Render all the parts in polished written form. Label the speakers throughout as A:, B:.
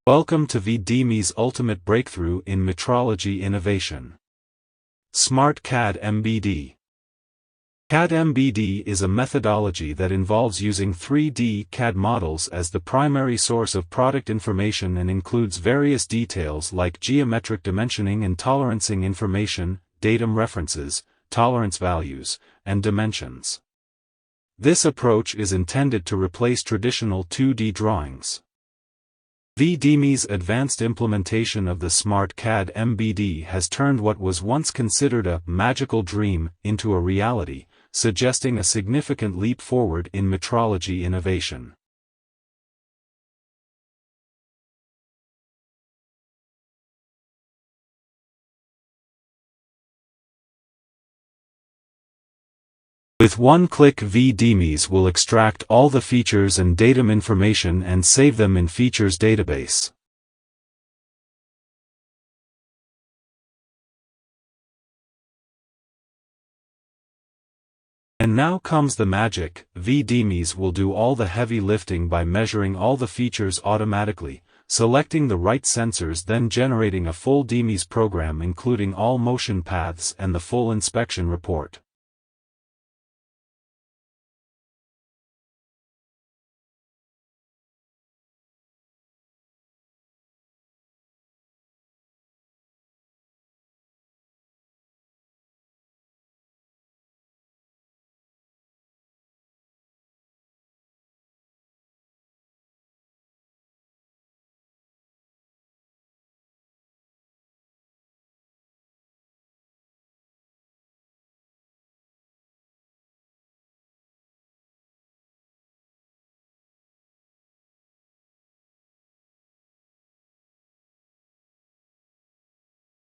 A: Welcome to Vdmis Ultimate Breakthrough in Metrology Innovation. Smart Cad Mbd. CAD Mbd is a methodology that involves using 3D CAD models as the primary source of product information and includes various details like geometric dimensioning and tolerancing information, datum references, tolerance values, and dimensions. This approach is intended to replace traditional 2D drawings. VDMIS Advanced implementation of the Smart Cad Mbd has turned what was once considered a magical dream into a reality, suggesting a significant leap forward in metrology innovation. With one click, Vdmis will extract all the features and datum information and save them in Features database. And now comes the magic. Vdmis will do all the heavy lifting by measuring all the features automatically, selecting the right sensors, then generating a full DMIS program including all motion paths and the full inspection report.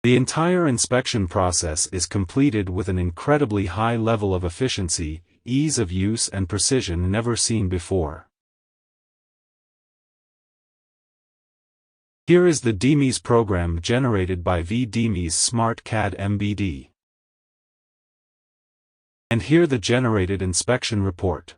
A: The entire inspection process is completed with an incredibly high level of efficiency, ease of use and precision never seen before. Here is the DMIS program generated by Vdmis Smart Cad Mbd. And here the generated inspection report.